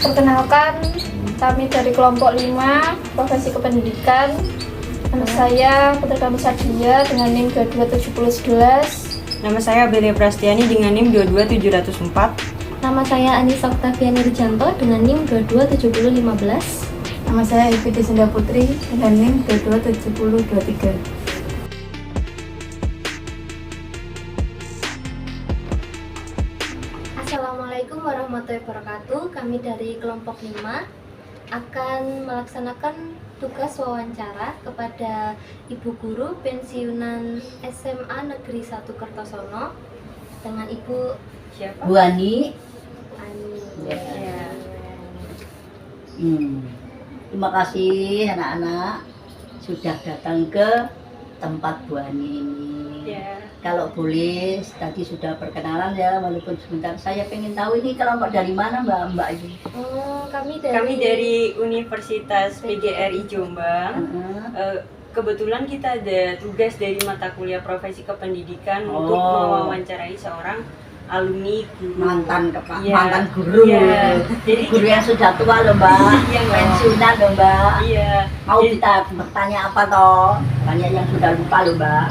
Perkenalkan, kami dari kelompok 5 profesi kependidikan. Nama saya Putri Sadia dengan NIM 227011. Nama saya Belia Prastiani dengan NIM 22704. Nama saya Anissa Oktaviani Rijanto dengan NIM 227015. Nama saya Ivi Desinda Putri dengan NIM 227023. Assalamualaikum warahmatullahi wabarakatuh. Kami dari kelompok 5 akan melaksanakan tugas wawancara kepada Ibu Guru pensiunan SMA Negeri 1 Kertosono dengan Ibu Siapa? Bu Ani. Ya. Terima kasih anak-anak sudah datang ke tempat Bu Ani ini. Ya. Kalau boleh tadi sudah perkenalan ya, walaupun sebentar. Saya pengen tahu ini kelompok dari mana Mbak ini? Kami dari Universitas PGRI Jombang. Kebetulan kita ada tugas dari mata kuliah profesi kependidikan untuk mewawancarai seorang alumni guru. Mantan guru. Ya. Jadi guru yang sudah tua loh Mbak. Iya, pensiunan loh Mbak. Iya. Mau kita bertanya apa toh? Banyak yang sudah lupa loh Mbak.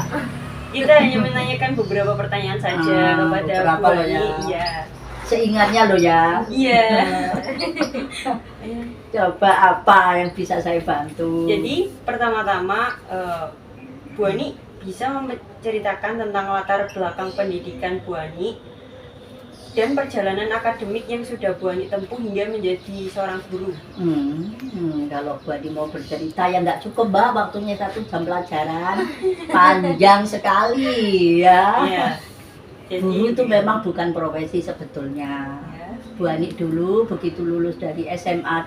Kita hanya menanyakan beberapa pertanyaan saja kepada Bu Ani. Ya. Iya. Seingatnya loh ya. Iya. Coba apa yang bisa saya bantu? Jadi pertama-tama Bu Ani bisa menceritakan tentang latar belakang pendidikan Bu Ani dan perjalanan akademik yang sudah Bu Ani tempuh hingga menjadi seorang guru. Kalau Bu Ani mau bercerita ya nggak cukup Mbak, waktunya 1 jam pelajaran. Panjang sekali ya. Iya. Jadi, guru itu memang bukan profesi sebetulnya. Ya. Bu Ani dulu begitu lulus dari SMA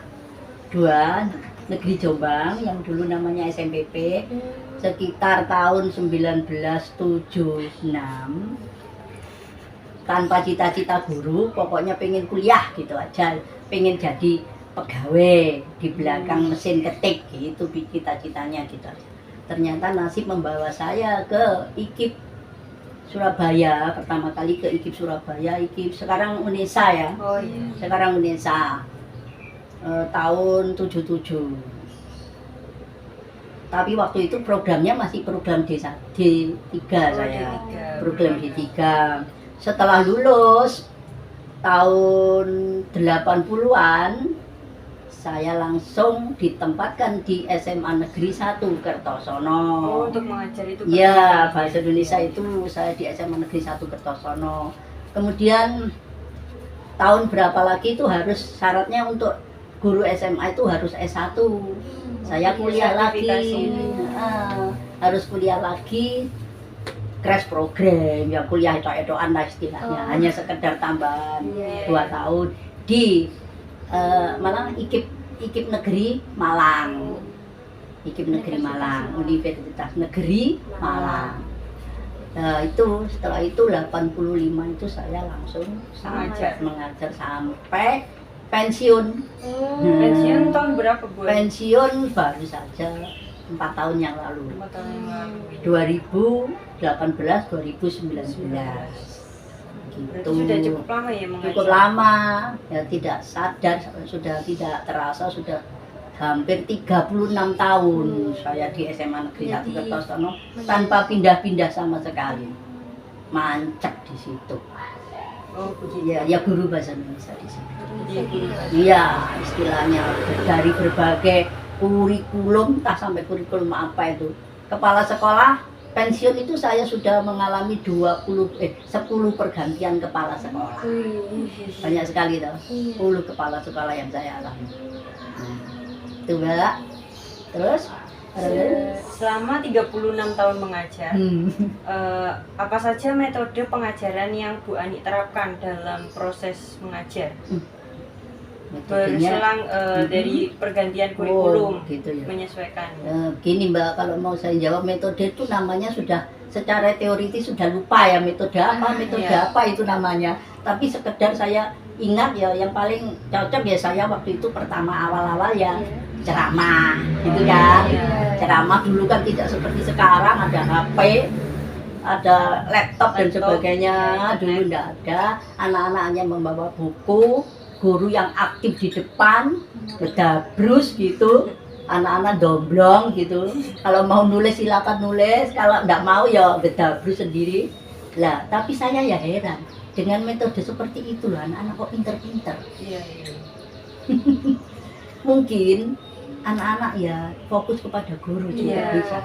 2 Negeri Jombang yang dulu namanya SMPP sekitar tahun 1976, tanpa cita-cita guru, pokoknya pengen kuliah gitu aja, pengen jadi pegawai di belakang mesin ketik gitu cita-citanya gitu. Ternyata nasib membawa saya ke IKIP Surabaya, pertama kali ke IKIP Surabaya, IKIP sekarang UNESA ya. Oh iya. Sekarang UNESA. Tahun 77. Tapi waktu itu programnya masih program D3 saya. Program D3. Setelah lulus tahun 80-an saya langsung ditempatkan di SMA Negeri 1 Kertosono. Untuk mengajar itu. Iya, bahasa Indonesia itu saya di SMA Negeri 1 Kertosono. Kemudian tahun berapa lagi itu harus syaratnya untuk guru SMA itu harus S1. Saya kuliah lagi. Harus kuliah lagi. Crash program, ya kuliah edoan lah istilahnya. Hanya sekedar tambahan 2 tahun di Malang IKIP Negeri Malang. IKIP Negeri Malang, Universitas Negeri Malang. Itu setelah itu 85 itu saya langsung mengajar sampai pensiun. Pensiun tahun berapa Bu? Pensiun baru saja 4 tahun yang lalu. 4 tahun yang lalu. 2018 2019. Gitu. Sudah cukup lama ya mengajar? Cukup lama, ya tidak sadar, sudah tidak terasa, sudah hampir 36 tahun saya di SMA Negeri 1 Kertosono tanpa pindah-pindah sama sekali. Mancep di situ. Oh, begitu. Ya guru bahasa Indonesia di situ. Iya, istilahnya dari berbagai kurikulum, entah sampai kurikulum apa itu. Kepala sekolah pensiun itu saya sudah mengalami 10 pergantian kepala sekolah. Banyak sekali tuh. 10 kepala sekolah yang saya alami. Itu Mbak. Terus selama 36 tahun mengajar, apa saja metode pengajaran yang Bu Ani terapkan dalam proses mengajar? Berselang dari pergantian kurikulum, gitu ya. menyesuaikan. Gini Mbak, kalau mau saya jawab metode itu namanya sudah secara teoritis sudah lupa ya metode apa itu namanya. Tapi sekedar saya ingat ya yang paling cocok ya saya waktu itu pertama awal-awal ya ceramah gitu kan. Ceramah dulu kan tidak seperti sekarang ada HP, ada laptop dan sebagainya. Dulu enggak ada, anak-anak hanya membawa buku, guru yang aktif di depan, bedabrus gitu, anak-anak domblong gitu. Kalau mau nulis silakan nulis, kalau nggak mau ya bedabrus sendiri. Lah, tapi saya ya heran dengan metode seperti itu lah anak-anak kok pinter-pinter. Iya. Mungkin anak-anak ya fokus kepada guru juga Iya, bisa.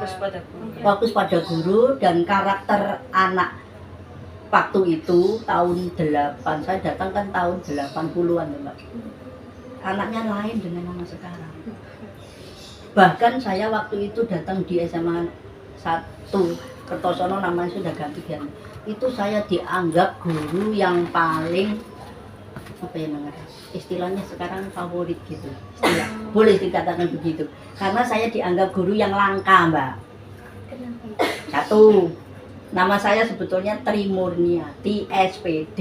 Fokus pada guru dan karakter anak waktu itu tahun 8, saya datang kan tahun 80-an ya Mbak. Anaknya lain dengan anak sekarang. Bahkan saya waktu itu datang di SMA 1 Kertosono, namanya sudah ganti kan. Itu saya dianggap guru yang paling apa ya namanya? Istilahnya sekarang favorit gitu. Istilah. Boleh dikatakan begitu. Karena saya dianggap guru yang langka, Mbak. Kenapa? Satu, nama saya sebetulnya Tri Murniati SPD,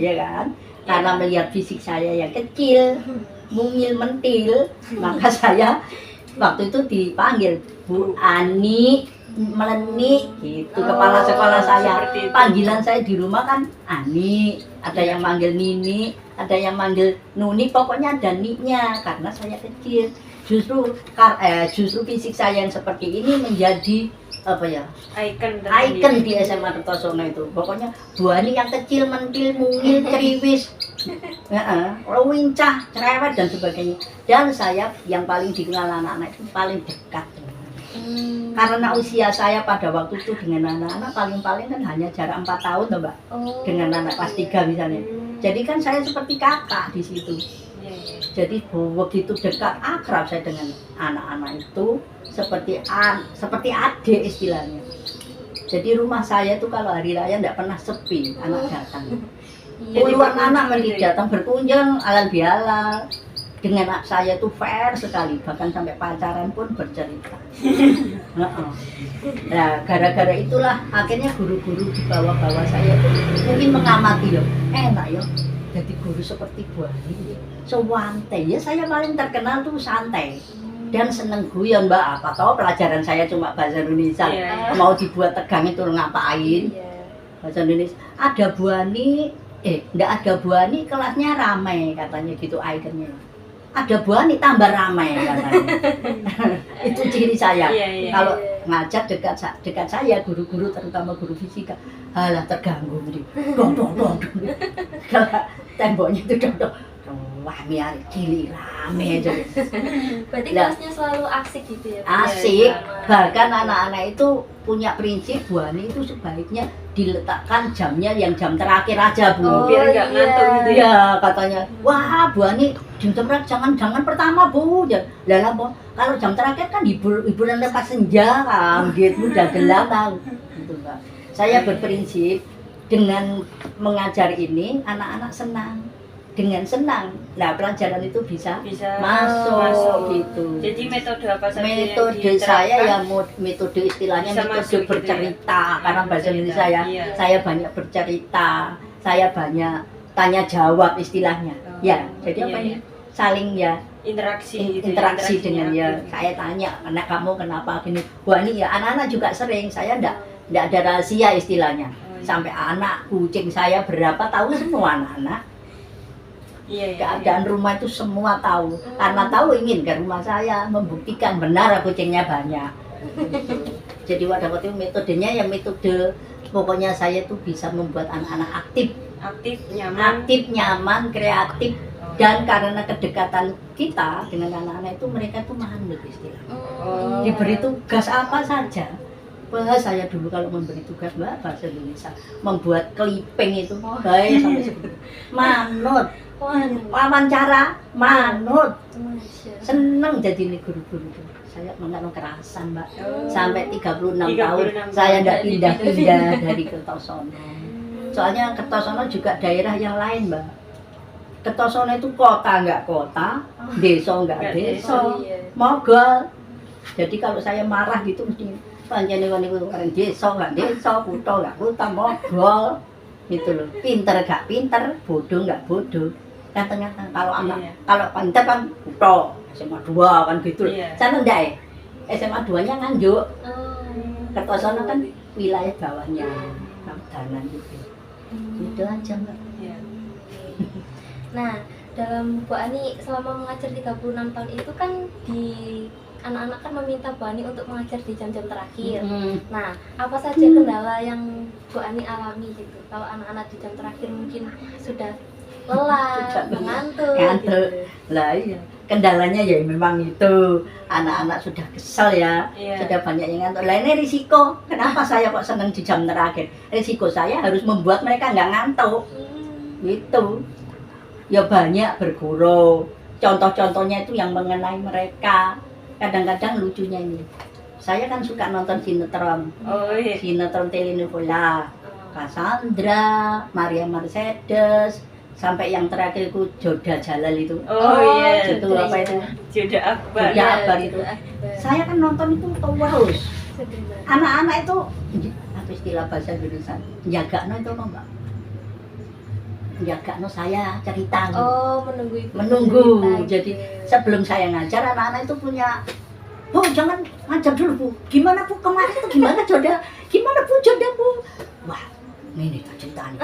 ya kan? Karena melihat fisik saya yang kecil, mungil mentil, maka saya waktu itu dipanggil Bu Ani Meleni gitu, kepala sekolah saya. seperti itu. Panggilan saya di rumah kan Ani, ada yang manggil Nini, ada yang manggil Nuni, pokoknya ada Ni-nya karena saya kecil. Justru fisik saya yang seperti ini menjadi apa ya? Icon di SMA Kertosono itu. Pokoknya Bu Ani yang kecil, mentil, mungil, ceriwis, wincah, cerewet dan sebagainya. Dan saya yang paling dikenal anak-anak itu paling dekat dengan karena usia saya pada waktu itu dengan anak-anak paling-paling kan hanya jarak 4 tahun toh Mbak, dengan anak kelas 3 misalnya. Jadi kan saya seperti kakak di situ. Jadi begitu dekat akrab saya dengan anak-anak itu seperti adik istilahnya. Jadi rumah saya tuh kalau hari raya tidak pernah sepi anak datang. Puluhan anak mesti datang berkunjung alal bihalal. Dengan anak saya tuh fair sekali, bahkan sampai pacaran pun bercerita. Nah, gara-gara itulah akhirnya guru-guru di bawah-bawah saya tuh mungkin mengamati loh, enak ya, jadi guru seperti Bu Ani, santai ya. Saya paling terkenal tuh santai dan seneng guyon Mbak. Apa tahu pelajaran saya cuma bahasa Indonesia, mau dibuat tegang itu ngapain? Bahasa Indonesia. Ada Bu Ani, enggak ada Bu Ani, kelasnya ramai katanya gitu ikonnya. Ada Bu Ani tambah ramai katanya. Itu ciri saya. Kalau ngajar dekat saya guru-guru terutama guru fisika, halah terganggu gitu. Dong. Kalau temboknya itu dong. Wah, biar cilik rame aja. Berarti kelasnya selalu asik gitu ya? Asik. Bahkan anak-anak itu punya prinsip Bu Ani itu sebaiknya diletakkan jamnya yang jam terakhir aja Bu. Biar nggak ngantuk gitu ya. Ya katanya, wah Bu Ani jam terakhir jangan pertama Bu. Lah Bu, kalau jam terakhir kan hiburan lepas senja kan, gitu udah gelap kan. Gitu Mbak. Saya berprinsip dengan mengajar ini anak-anak senang. Dengan senang, nah pelajaran itu bisa masuk gitu. Jadi metode apa saja Metode yang saya diterapkan? ya metode istilahnya Bisa metode masuk gitu bercerita ya? karena bahasa Indonesia ya. Iya. Saya banyak bercerita, saya banyak tanya jawab istilahnya. Ya, jadi apa iya. ini? Saling ya Interaksi gitu, interaksi dengan ya. interaksinya. Saya tanya, anak kamu kenapa gini? Wah ini ya anak-anak juga sering. Saya enggak ada rahasia istilahnya. Sampai anak kucing saya berapa tahu semua anak-anak. Keadaan rumah itu semua tahu, karena tahu ingin ke rumah saya membuktikan benar kucingnya banyak. Gitu. Jadi waktu itu metodenya ya metode pokoknya saya tuh bisa membuat anak-anak aktif, nyaman, kreatif, dan karena kedekatan kita dengan anak-anak itu mereka tuh manut istilahnya. Diberi tugas apa saja. Wah, saya dulu kalau memberi tugas Mbak bahasa Indonesia membuat clipping itu baik sampai seperti manut. Wawancara manut, seneng jadi ini guru-guru itu. Saya mengenal kerasan Mbak, sampai 36 tahun saya tidak pindah-pindah dari Kertosono. Soalnya Kertosono juga daerah yang lain Mbak. Kertosono itu kota nggak kota, desa nggak desa, mogol. Jadi kalau saya marah gitu mesti panjenengan itu orang desa nggak desa, kutha nggak kutha, mogol. Gitu loh, pinter nggak pinter, bodoh nggak bodoh. Katanya kalau anak kalau pinter kan kutha, SMA 2 kan gitu. Sana enggak ya? SMA 2-nya Nganjuk. Kertosono kan wilayah bawahnya, Kamdanan gitu. Itu aja Mbak. Nah, dalam Bu Ani selama mengajar 36 tahun itu kan di anak-anak kan meminta Bu Ani untuk mengajar di jam-jam terakhir. Nah, apa saja kendala yang Bu Ani alami gitu? Kalau anak-anak di jam terakhir mungkin sudah lelah, mengantuk. Ngantuk. Gitu. Lah iya, kendalanya ya memang itu anak-anak sudah kesel ya, Iya. sudah banyak yang ngantuk. Lah ini risiko. Kenapa saya kok senang di jam terakhir? Risiko saya harus membuat mereka nggak ngantuk. Gitu. Ya banyak berguru. Contoh-contohnya itu yang mengenai mereka. Kadang-kadang lucunya ini. Saya kan suka nonton sinetron. Oh iya. Sinetron telenovela. Cassandra, Maria Mercedes, sampai yang terakhir itu Joda Jalal itu. Oh iya. Itu apa itu? Joda Akbar. Joda Akbar itu. Saya kan nonton itu terus. Anak-anak itu apa istilah bahasa Indonesia? Jagakno itu apa enggak? Jagakno saya cerita. Oh, menunggu ibu Menunggu. cerita, Jadi gitu. sebelum saya ngajar, anak-anak itu punya, Bu jangan ngajar dulu Bu. Gimana Bu kemarin itu gimana Joda? Gimana Bu Joda Bu? Wah ini tak cerita nih.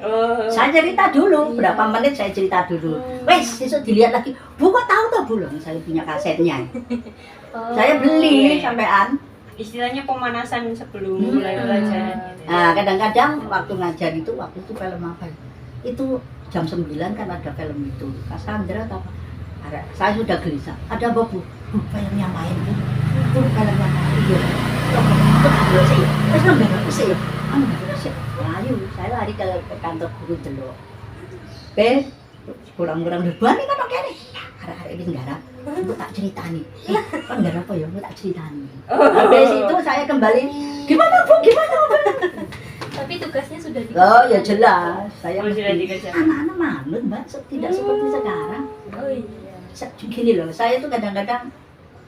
Oh. Saya cerita dulu, berapa menit saya cerita dulu. Wes, besok dilihat lagi. Bu kok tahu tuh Bu? Loh, saya punya kasetnya. Oh. Saya beli sampean. Istilahnya pemanasan sebelum mulai pelajaran. Gitu. Nah, kadang-kadang waktu ngajar itu, waktu itu film apa ya? Itu jam 9 kan ada film itu. Cassandra atau apa? Ada. Saya sudah gelisah. Ada apa Bu? Bu, filmnya main Bu. Bu, filmnya main. Iya. Terus sih. Terus nambah sih. Ayo, saya lari ke kantor guru dulu. Kurang-kurang depan nih kan oke nih. Arek-arek ini nggarap. Bu tak ceritani. Kan nggarap apa ya? Bu tak ceritani. Habis itu saya kembali. Gimana Bu? Gimana Bu? Tapi tugasnya sudah di. Oh ya jelas, saya Oh, sudah mesti- dikejar. anak-anak manut Mbak, tidak seperti sekarang. Oh iya. Gini loh, saya tuh kadang-kadang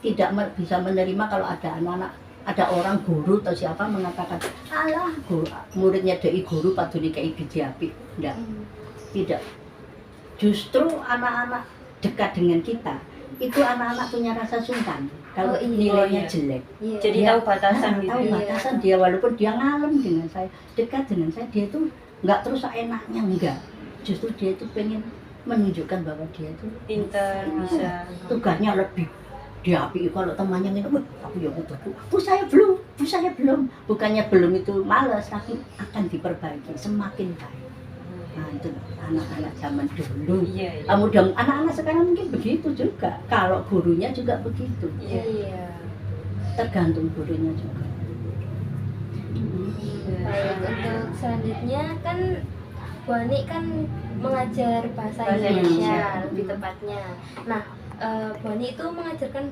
tidak bisa menerima kalau ada anak-anak, ada orang guru atau siapa mengatakan, alah guru, muridnya DI guru padahal kayak biji api. Enggak, tidak. Justru anak-anak dekat dengan kita, itu anak-anak punya rasa sungkan kalau Oh, iya. nilainya Iya. jelek. Iya. Jadi Dia- tahu batasan gitu. Tahu Iya. batasan dia, walaupun dia ngalem dengan saya, dekat dengan saya, dia tuh nggak terus enaknya, enggak. Justru dia itu pengen menunjukkan bahwa dia itu Pinter, bisa. tugasnya lebih diapi. Kalau temannya ini, wah aku ya udah Bu saya belum, Bu saya belum. Bukannya belum itu malas, tapi akan diperbaiki semakin baik. Nah itu anak-anak zaman dulu. Iya, iya. Mudah anak-anak sekarang mungkin begitu juga. Kalau gurunya juga begitu. Iya. Iya. Tergantung gurunya juga. Baik, untuk selanjutnya kan Bu Ani kan mengajar bahasa Bahasa Indonesia Indonesia. lebih tepatnya. Nah, Bu Ani itu mengajarkan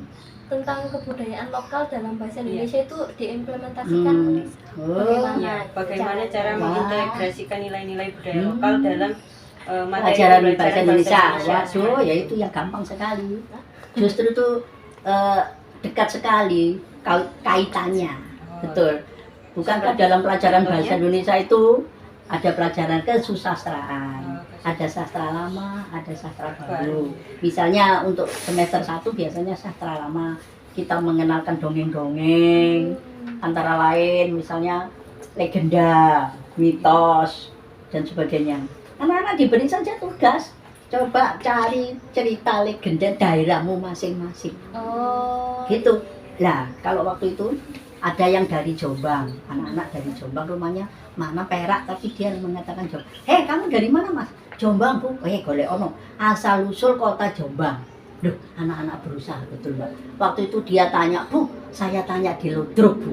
tentang kebudayaan lokal dalam bahasa Indonesia itu diimplementasikan Oh, bagaimana? Iya, bagaimana cara Wah. mengintegrasikan nilai-nilai budaya lokal dalam materi pelajaran pelajaran bahasa Indonesia. Indonesia. Waduh, ya itu yang gampang sekali. Justru itu dekat sekali kaitannya. Oh. Betul. Bukankah Seperti dalam pelajaran contohnya? bahasa Indonesia itu ada pelajaran kesusastraan, Oh, ada sastra lama, ada sastra baru. Misalnya untuk semester 1 biasanya sastra lama, kita mengenalkan dongeng-dongeng, antara lain misalnya legenda, mitos, dan sebagainya. Anak-anak diberi saja tugas, coba cari cerita legenda daerahmu masing-masing. Oh. Gitu. Lah, kalau waktu itu ada yang dari Jombang, anak-anak dari Jombang, rumahnya mana Perak, tapi dia mengatakan Jombang. Hei, kamu dari mana Mas? Jombang Bu. Golek ono. Asal usul kota Jombang. Loh, anak-anak berusaha betul Mbak. Waktu itu dia tanya, Bu, saya tanya di Ludruk Bu.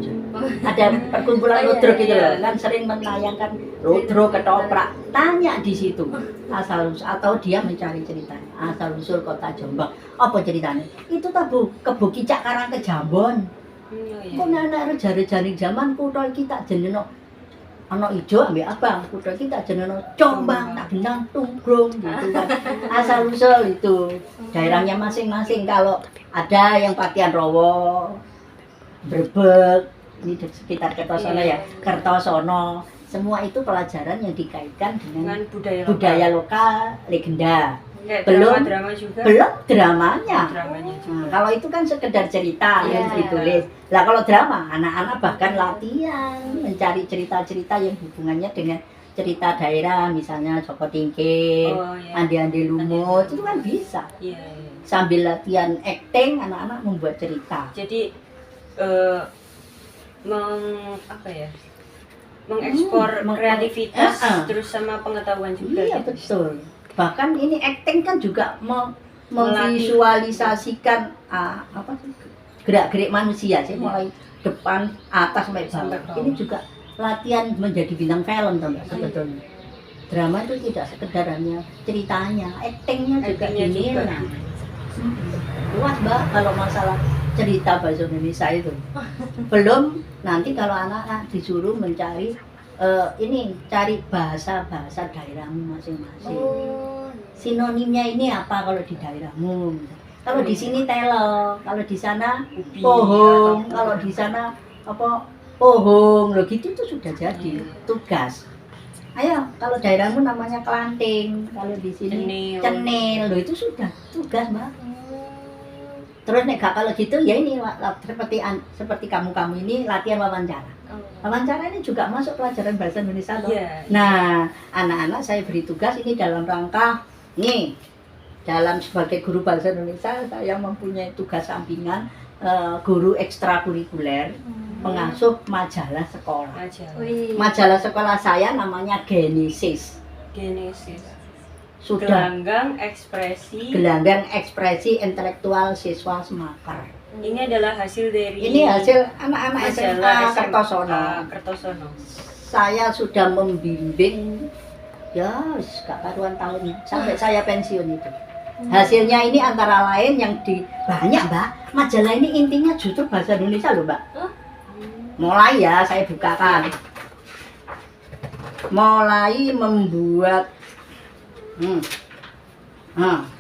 Ada perkumpulan Oh, iya, Ludruk gitu iya. loh, kan sering menayangkan Ludruk ketoprak. Tanya di situ. Asal usul, atau dia mencari ceritanya. Asal usul kota Jombang. Apa ceritanya? Itu tak Bu, Kebo Kicak Karang Kejambon. Iya. Kok anak jari-jari zaman kutha iki tak jenengno ana ijo ambek abang, kutha iki tak jenengno Jombang, tak benang tunggrung gitu kan. Asal usul itu daerahnya masing-masing. Kalau ada yang Patian Rowo, Brebek, ini di sekitar Kertosono ya, Kertosono, semua itu pelajaran yang dikaitkan dengan Dengan budaya budaya lokal, legenda. Kayak Belum. drama juga. Belum dramanya. Dramanya Nah, juga. kalau itu kan sekedar cerita yang Iya. ditulis. Lah kalau drama, anak-anak bahkan latihan mencari cerita-cerita yang hubungannya dengan cerita daerah, misalnya Joko Tingkir, Oh, ya. Andi-Andi Lumut, itu kan bisa. Iya, iya. Sambil latihan acting, anak-anak membuat cerita. Jadi apa ya? Mengekspor kreativitas terus sama pengetahuan juga. Iya, gitu. betul. Bahkan ini acting kan juga Melatih. memvisualisasikan apa sih, gerak-gerik manusia sih, Iya. mulai depan, atas sampai Sampai bawah. bawah. Ini juga latihan menjadi bintang film, teman sebetulnya. Drama itu tidak sekedar hanya ceritanya, actingnya juga Actingnya juga. dinilai. Luas Mbak kalau masalah cerita bahasa Indonesia itu. Belum nanti kalau anak-anak disuruh mencari ini cari bahasa-bahasa daerahmu masing-masing. Oh, Sinonimnya ini apa kalau di daerahmu? Kalau di sini telo, kalau di sana Ubi, pohong, atau- kalau di sana apa pohong, lo gitu tuh sudah jadi tugas. Ayo, kalau daerahmu namanya kelanting, kalau di sini Cenil. cenil, lo itu sudah tugas Mbak. Terus nek gak kalau gitu ya ini seperti kamu ini latihan wawancara. Wawancara ini juga masuk pelajaran bahasa Indonesia loh. Iya. Nah, anak-anak saya beri tugas ini dalam rangka nih dalam sebagai guru bahasa Indonesia saya mempunyai tugas sampingan guru ekstrakurikuler pengasuh majalah sekolah. Aja. Wih. Majalah sekolah saya namanya Genesis. Genesis. Sudah Gelanggang ekspresi. gelanggang ekspresi intelektual siswa Semakar. Ini adalah hasil dari Ini hasil anak-anak SMA majalah Kertosono. Kertosono. Saya sudah membimbing ya gak karuan tahun sampai saya pensiun itu. Hasilnya ini antara lain yang banyak Mbak. Majalah ini intinya justru bahasa Indonesia loh Mbak. Mulai ya saya bukakan. Mulai membuat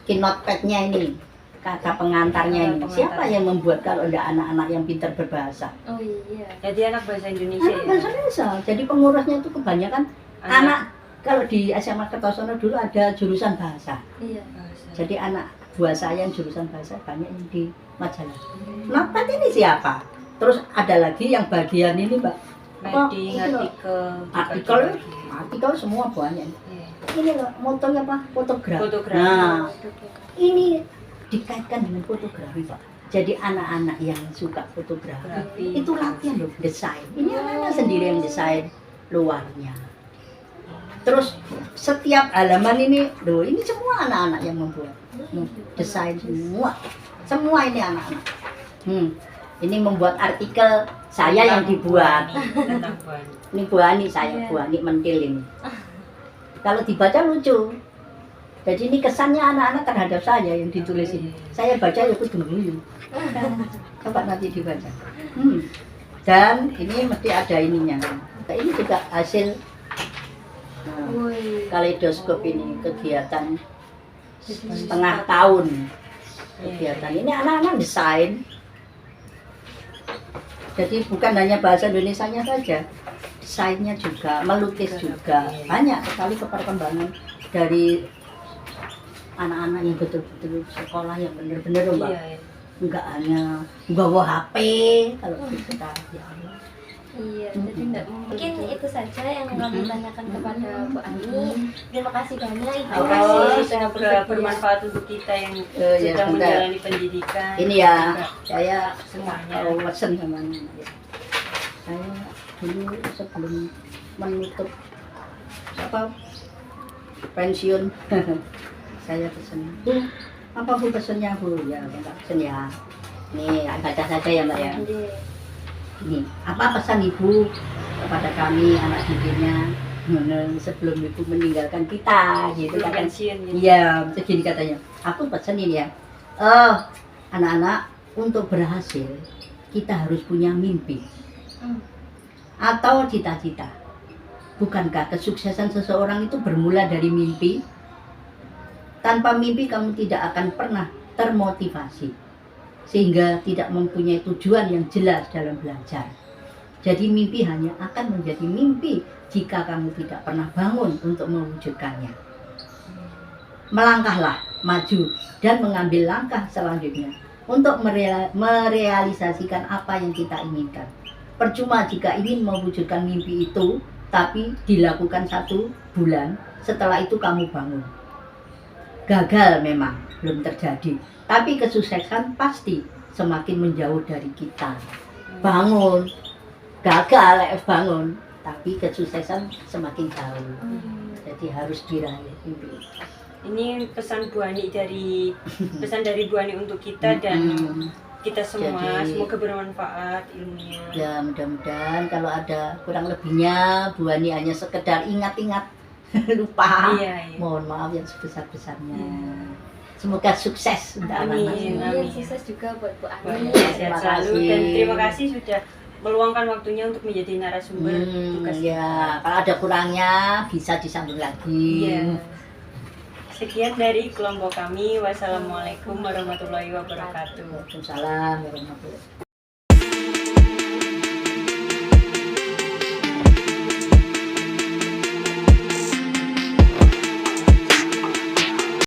notepad-nya ini, kata pengantarnya ini. Pengantar. Siapa yang membuat kalau ada anak-anak yang pintar berbahasa? Oh iya. Jadi anak bahasa Indonesia Anak ya. bahasa Indonesia. Jadi pengurusnya itu kebanyakan anak. Kalau di SMA Kertosono dulu ada jurusan bahasa. Iya. bahasa. Jadi anak buah saya yang jurusan bahasa banyak yang di majalah. Notepad ini siapa? Terus ada lagi yang bagian ini Mbak. Media, Itu loh. artikel, Artikel semua banyak. Iya. Ini loh motonya apa? Fotografi. Fotografi. Nah, ini dikaitkan dengan fotografi Pak. Jadi anak-anak yang suka fotografi Fotografi. itu latihan loh desain. Ini anak-anak sendiri yang desain luarnya. Terus setiap halaman ini loh ini semua anak-anak yang membuat desain semua ini anak-anak. Ini membuat artikel saya yang dibuat. Tentang buani. Ini buani saya, buani mentil ini. Kalau dibaca lucu. Jadi ini kesannya anak-anak terhadap saya yang ditulis ini. Saya baca ya aku guyu. Coba nanti dibaca. Dan ini mesti ada ininya. Nah, ini juga hasil Wih. kaleidoskop ini kegiatan setengah tahun. Kegiatan ini anak-anak desain. Jadi bukan hanya bahasa Indonesianya saja, desainnya juga, melukis juga. Banyak sekali perkembangan dari anak-anak yang betul-betul sekolah yang benar-benar Mbak. Iya, iya. Enggak hanya bawa HP kalau kita ya Allah. Iya, jadi enggak mungkin itu saja yang kami tanyakan kepada Bu Ani. Terima kasih banyak Ibu. Terima kasih, sudah semoga bersedia. bermanfaat untuk kita yang Ya, sedang sebentar. menjalani pendidikan. Ini ya, Juga saya semuanya. mau pesen sama anak ya. Saya dulu sebelum menutup apa pensiun saya pesen. Bu, apa Bu pesennya Bu? Ya, Mbak pesen ya. Nih, baca saja ya Mbak ya. Iya. Ini apa pesan Ibu kepada kami anak didiknya sebelum Ibu meninggalkan kita gitu Belum kan. pensiun gitu. Iya, begini katanya. Aku pesen ini ya. Anak-anak untuk berhasil kita harus punya mimpi atau cita-cita. Bukankah kesuksesan seseorang itu bermula dari mimpi? Tanpa mimpi kamu tidak akan pernah termotivasi sehingga tidak mempunyai tujuan yang jelas dalam belajar. Jadi mimpi hanya akan menjadi mimpi jika kamu tidak pernah bangun untuk mewujudkannya. Melangkahlah, maju, dan mengambil langkah selanjutnya untuk merealisasikan apa yang kita inginkan. Percuma jika ingin mewujudkan mimpi itu, tapi dilakukan 1 bulan, setelah itu kamu bangun. Gagal memang belum terjadi, tapi kesuksesan pasti semakin menjauh dari kita. Bangun, gagal bangun, tapi kesuksesan semakin jauh. Jadi harus diraih mimpi. Ini pesan Bu Ani dari Bu Ani untuk kita dan kita semua. Jadi, semoga bermanfaat ilmunya. Ya mudah-mudahan kalau ada kurang lebihnya Bu Ani hanya sekedar ingat-ingat lupa. Iya, iya. Mohon maaf yang sebesar-besarnya. Semoga sukses untuk Amin. anak-anak. Amin. Sukses juga buat Bu Bu Ani. Ani sehat Terima selalu kasih. dan terima kasih sudah meluangkan waktunya untuk menjadi narasumber tugas. Ya, kalau ada kurangnya bisa disambung lagi. Iya. Sekian dari kelompok kami. Wassalamualaikum warahmatullahi wabarakatuh. Waalaikumsalam warahmatullahi wabarakatuh.